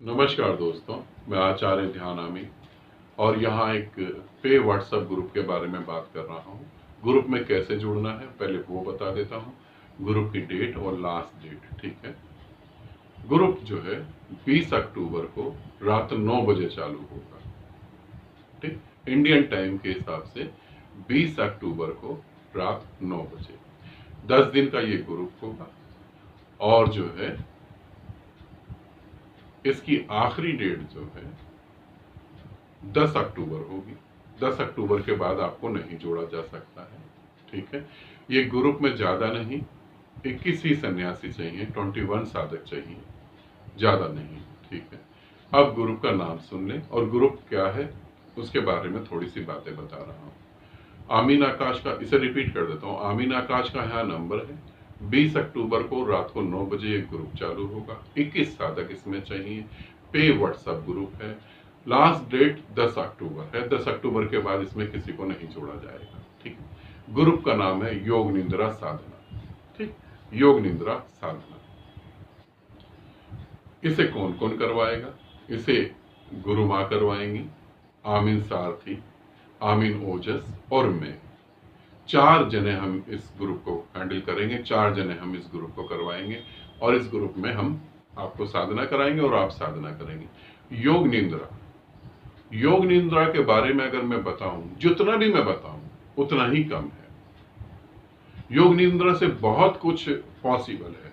नमस्कार दोस्तों, मैं आचार्य ध्यानामी और यहाँ एक पे व्हाट्सएप ग्रुप के बारे में बात कर रहा हूँ। ग्रुप में कैसे जुड़ना है पहले वो बता देता हूँ। ग्रुप की डेट और लास्ट डेट, ठीक है। ग्रुप जो है 20 अक्टूबर को रात 9 बजे चालू होगा, ठीक, इंडियन टाइम के हिसाब से 20 अक्टूबर को रात 9 बजे 10 दिन का ये ग्रुप होगा। और जो है इसकी आखिरी डेट जो है 10 अक्टूबर होगी। 10 अक्टूबर के बाद आपको नहीं जोड़ा जा सकता है, ठीक है। ये ग्रुप में ज़्यादा नहीं, 21 ही सन्यासी चाहिए, 21 साधक चाहिए, ज़्यादा नहीं, ठीक है। अब ग्रुप का नाम सुन लें और ग्रुप क्या है उसके बारे में थोड़ी सी बातें बता रहा हूँ। आमीन आकाश का, इसे रिपीट कर देता हूँ। आमीन आकाश का यहाँ नंबर है। 20 अक्टूबर को रात को 9 बजे ये ग्रुप चालू होगा। 21 साधक इसमें चाहिए। पे व्हाट्सएप ग्रुप है। लास्ट डेट 10 अक्टूबर है। 10 अक्टूबर के बाद इसमें किसी को नहीं जोड़ा जाएगा, ठीक है। ग्रुप का नाम है योग निंद्रा साधना, ठीक, योग निंद्रा साधना। इसे कौन कौन करवाएगा? इसे गुरु माँ करवाएंगी, आमीन सारथी, आमीन ओजस और मैं। 4 जने हम इस ग्रुप को हैंडल करेंगे, 4 जने हम इस ग्रुप को करवाएंगे और इस ग्रुप में हम आपको साधना कराएंगे और आप साधना करेंगे। योग निंद्रा, योग निंद्रा के बारे में अगर मैं बताऊं, जितना भी मैं बताऊं उतना ही कम है। योग निंद्रा से बहुत कुछ पॉसिबल है।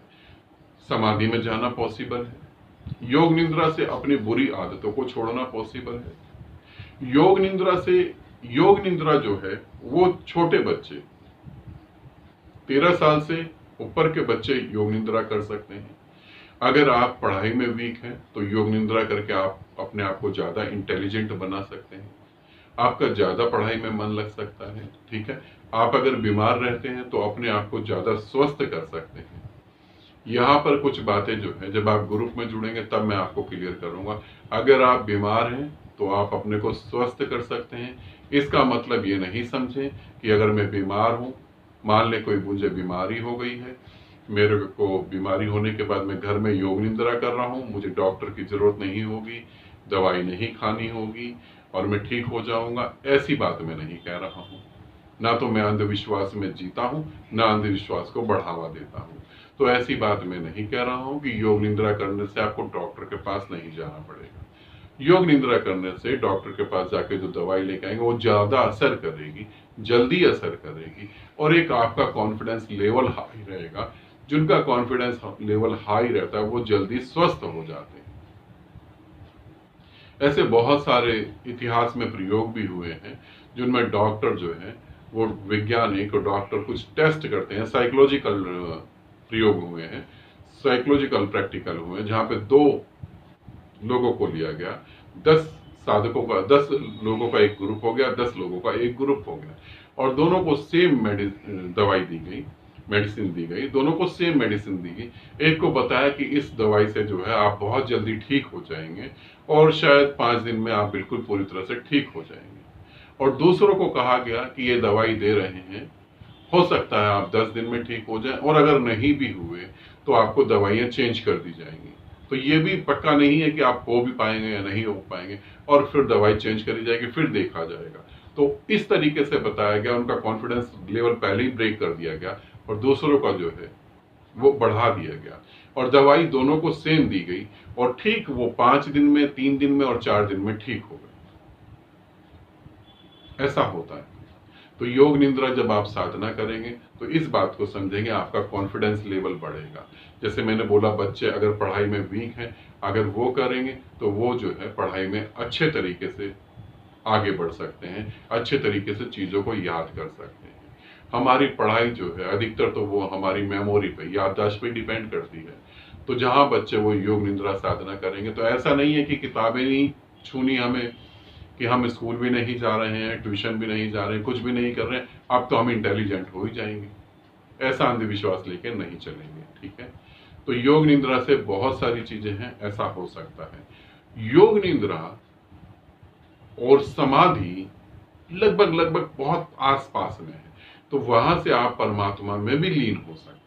समाधि में जाना पॉसिबल है। योग निंद्रा से अपनी बुरी आदतों को छोड़ना पॉसिबल है। योग निंद्रा से, योग निंद्रा जो है वो छोटे बच्चे, 13 साल से ऊपर के बच्चे योग निंद्रा कर सकते हैं। अगर आप पढ़ाई में वीक हैं तो योग निंद्रा करके आप अपने आप को ज्यादा इंटेलिजेंट बना सकते हैं। आपका ज्यादा पढ़ाई में मन लग सकता है, ठीक है। आप अगर बीमार रहते हैं तो अपने आप को ज्यादा स्वस्थ कर सकते हैं। यहाँ पर कुछ बातें जो है जब आप ग्रुप में जुड़ेंगे तब मैं आपको क्लियर करूंगा। अगर आप बीमार हैं तो आप अपने को स्वस्थ कर सकते हैं। इसका मतलब ये नहीं समझें कि अगर मैं बीमार हूं, मान ले कोई मुझे बीमारी हो गई है, मेरे को बीमारी होने के बाद मैं घर में योग निंद्रा कर रहा हूं, मुझे डॉक्टर की जरूरत नहीं होगी, दवाई नहीं खानी होगी और मैं ठीक हो जाऊंगा, ऐसी बात मैं नहीं कह रहा हूं। ना तो मैं अंधविश्वास में जीता हूं, ना अंधविश्वास को बढ़ावा देता हूं। तो ऐसी बात मैं नहीं कह रहा हूं कि योग निंद्रा करने से आपको डॉक्टर के पास नहीं जाना पड़ेगा। योग निंद्रा करने से डॉक्टर के पास जाके जो दवाई लेके आएंगे वो ज्यादा असर करेगी, जल्दी असर करेगी और एक आपका कॉन्फिडेंस लेवल हाई रहेगा। जिनका कॉन्फिडेंस लेवल हाई रहता है वो जल्दी स्वस्थ हो जाते हैं। ऐसे बहुत सारे इतिहास में प्रयोग भी हुए हैं जिनमें डॉक्टर जो है वो वैज्ञानिक और डॉक्टर कुछ टेस्ट करते हैं, साइकोलॉजिकल प्रयोग हुए हैं, साइकोलॉजिकल प्रैक्टिकल हुए हैं, जहां पे 2 लोगों को लिया गया, 10 साधकों का, 10 लोगों का एक ग्रुप हो गया, 10 लोगों का एक ग्रुप हो गया और दोनों को सेम दवाई दी गई, मेडिसिन दी गई, दोनों को सेम मेडिसिन दी गई। एक को बताया कि इस दवाई से जो है आप बहुत जल्दी ठीक हो जाएंगे और शायद 5 दिन में आप बिल्कुल पूरी तरह से ठीक हो जाएंगे। और दूसरों को कहा गया कि ये दवाई दे रहे हैं, हो सकता है आप 10 दिन में ठीक हो जाएं और अगर नहीं भी हुए तो आपको दवाइयां चेंज कर दी जाएंगी। तो ये भी पक्का नहीं है कि आप हो भी पाएंगे या नहीं हो पाएंगे और फिर दवाई चेंज करी जाएगी, फिर देखा जाएगा। तो इस तरीके से बताया गया, उनका कॉन्फिडेंस लेवल पहले ही ब्रेक कर दिया गया और दूसरों का जो है वो बढ़ा दिया गया और दवाई दोनों को सेम दी गई और ठीक वो 5 दिन में, 3 दिन में और 4 दिन में ठीक हो गए। ऐसा होता है। तो योग निंद्रा जब आप साधना करेंगे तो इस बात को समझेंगे, आपका कॉन्फिडेंस लेवल बढ़ेगा। जैसे मैंने बोला, बच्चे अगर पढ़ाई में वीक हैं, अगर वो करेंगे तो वो जो है पढ़ाई में अच्छे तरीके से आगे बढ़ सकते हैं, अच्छे तरीके से चीज़ों को याद कर सकते हैं। हमारी पढ़ाई जो है अधिकतर तो वो हमारी मेमोरी पे, याददाश्त पे डिपेंड करती है। तो जहाँ बच्चे वो योग निंद्रा साधना करेंगे तो ऐसा नहीं है कि किताबें नहीं छूनी हमें, कि हम स्कूल भी नहीं जा रहे हैं, ट्यूशन भी नहीं जा रहे हैं, कुछ भी नहीं कर रहे हैं, अब तो हम इंटेलिजेंट हो ही जाएंगे, ऐसा अंधविश्वास लेके नहीं चलेंगे, ठीक है। तो योग निंद्रा से बहुत सारी चीजें हैं, ऐसा हो सकता है। योग निंद्रा और समाधि लगभग लगभग बहुत आसपास में है, तो वहां से आप परमात्मा में भी लीन हो सकते हैं।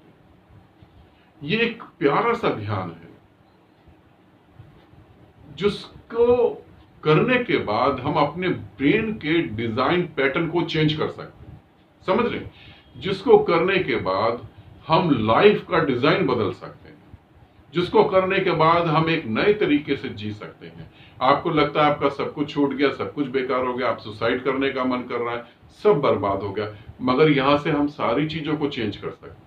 ये एक प्यारा सा ध्यान है। जिसको करने के बाद हम अपने ब्रेन के डिजाइन पैटर्न को चेंज कर सकते हैं, समझ रहे हैं? जिसको करने के बाद हम लाइफ का डिजाइन बदल सकते हैं, जिसको करने के बाद हम एक नए तरीके से जी सकते हैं। आपको लगता है आपका सब कुछ छूट गया, सब कुछ बेकार हो गया, आप सुसाइड करने का मन कर रहा है, सब बर्बाद हो गया, मगर यहां से हम सारी चीजों को चेंज कर सकते हैं।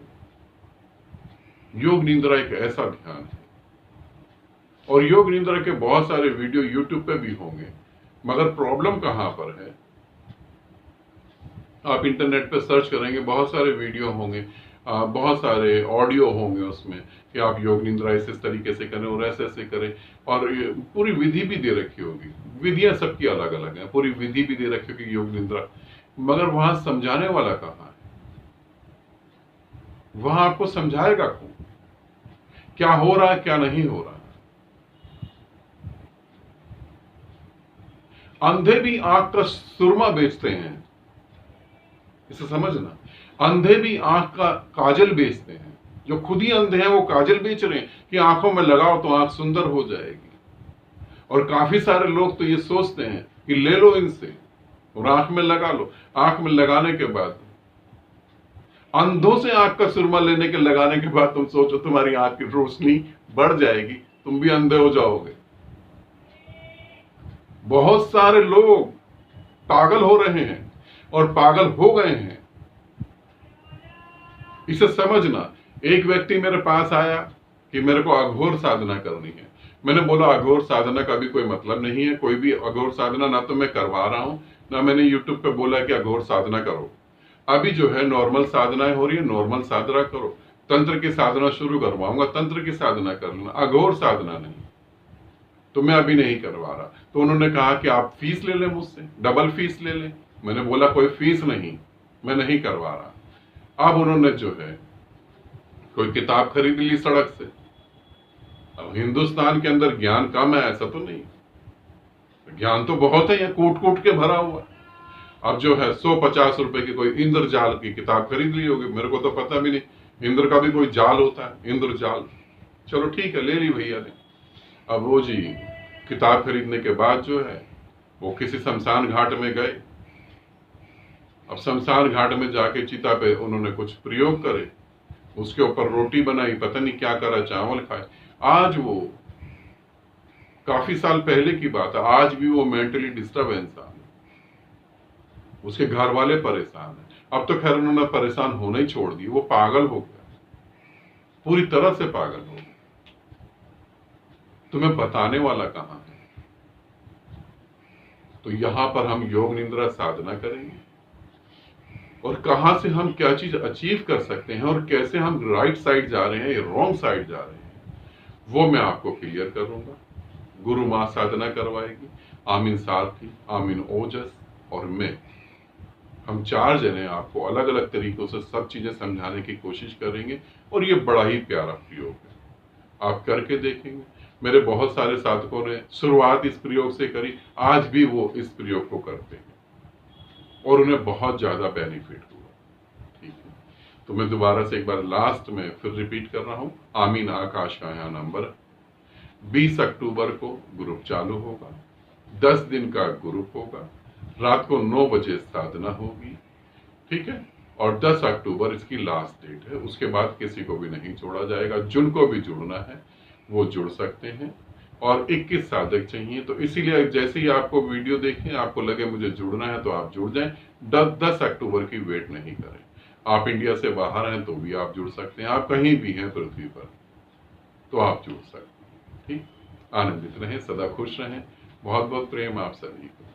योग निद्रा एक ऐसा ध्यान है, और योग निद्रा के बहुत सारे वीडियो यूट्यूब पे भी होंगे, मगर प्रॉब्लम कहां पर है? आप इंटरनेट पे सर्च करेंगे, बहुत सारे वीडियो होंगे, बहुत सारे ऑडियो होंगे उसमें कि आप योग निद्रा इस तरीके से करें और ऐसे ऐसे करें, और पूरी विधि भी दे रखी होगी। विधियां सबकी अलग अलग हैं, पूरी विधि भी दे रखी होगी योग निद्रा, मगर वहां समझाने वाला कहाँ है? वहां आपको समझाएगा कौन? क्या हो रहा है, क्या नहीं हो रहा है? अंधे भी आंख का सुरमा बेचते हैं, इसे समझना। अंधे भी आंख का काजल बेचते हैं। जो खुद ही अंधे हैं वो काजल बेच रहे हैं कि आंखों में लगाओ तो आंख सुंदर हो जाएगी। और काफी सारे लोग तो ये सोचते हैं कि ले लो इनसे और आंख में लगा लो। आंख में लगाने के बाद, अंधों से आंख का सुरमा लेने के लगाने के बाद तुम सोचो तुम्हारी आंख की रोशनी बढ़ जाएगी, तुम भी अंधे हो जाओगे। बहुत सारे लोग पागल हो रहे हैं और पागल हो गए हैं, इसे समझना। एक व्यक्ति मेरे पास आया कि मेरे को अघोर साधना करनी है। मैंने बोला अघोर साधना का भी कोई मतलब नहीं है, कोई भी अघोर साधना ना तो मैं करवा रहा हूं, ना मैंने यूट्यूब पे बोला कि अघोर साधना करो। अभी जो है नॉर्मल साधनाएं हो रही है, नॉर्मल साधना करो। तंत्र की साधना शुरू करवाऊंगा, तंत्र की साधना कर लेना, अघोर साधना नहीं। तो मैं अभी नहीं करवा रहा। तो उन्होंने कहा कि आप फीस ले लें मुझसे, डबल फीस ले लें। मैंने बोला कोई फीस नहीं, मैं नहीं करवा रहा। अब उन्होंने जो है कोई किताब खरीद ली सड़क से। अब हिंदुस्तान के अंदर ज्ञान कम है ऐसा तो नहीं, ज्ञान तो बहुत है, कूट कूट के भरा हुआ। अब जो है 150 रुपए की कोई इंद्रजाल की किताब खरीद ली होगी, मेरे को तो पता भी नहीं इंद्र का भी कोई जाल होता है, इंद्रजाल। चलो ठीक है, ले ली भैया ने। अब वो जी किताब खरीदने के बाद जो है वो किसी शमशान घाट में गए। अब शमशान घाट में जाके चिता पे उन्होंने कुछ प्रयोग करे, उसके ऊपर रोटी बनाई, पता नहीं क्या करा, चावल खाए। आज वो काफी साल पहले की बात है, आज भी वो मेंटली डिस्टर्ब है इंसान, उसके घर वाले परेशान है। अब तो खैर उन्होंने परेशान होना ही छोड़ दी, वो पागल हो गया, पूरी तरह से पागल हो गया। तुम्हें बताने वाला कहां है? तो यहां पर हम योग निद्रा साधना करेंगे और कहां से हम क्या चीज अचीव कर सकते हैं और कैसे हम राइट साइड जा रहे हैं या रॉन्ग साइड जा रहे हैं, वो मैं आपको क्लियर करूंगा। गुरु मां साधना करवाएगी, आमीन सारथी, आमीन ओजस और मैं, हम 4 जने आपको अलग अलग तरीकों से सब चीजें समझाने की कोशिश करेंगे। और ये बड़ा ही प्यारा प्रयोग है, आप करके देखेंगे। मेरे बहुत सारे साधकों ने शुरुआत इस प्रयोग से करी, आज भी वो इस प्रयोग को करते हैं और उन्हें बहुत ज्यादा बेनिफिट हुआ। ठीक है, तो मैं दोबारा से एक बार लास्ट में फिर रिपीट कर रहा हूं। आमीन आकाश का यहाँ नंबर 20 अक्टूबर को ग्रुप चालू होगा, 10 दिन का ग्रुप होगा, रात को 9 बजे साधना होगी। ठीक है, और 10 अक्टूबर इसकी लास्ट डेट है, उसके बाद किसी को भी नहीं जोड़ा जाएगा। जिनको भी जुड़ना है वो जुड़ सकते हैं, और 21 साधक चाहिए। तो इसीलिए जैसे ही आपको वीडियो देखें, आपको लगे मुझे जुड़ना है तो आप जुड़ जाएं। 10 अक्टूबर की वेट नहीं करें। आप इंडिया से बाहर हैं तो भी आप जुड़ सकते हैं, आप कहीं भी हैं पृथ्वी पर तो आप जुड़ सकते हैं। ठीक, आनंदित रहें, सदा खुश रहें। बहुत बहुत प्रेम आप सभी को।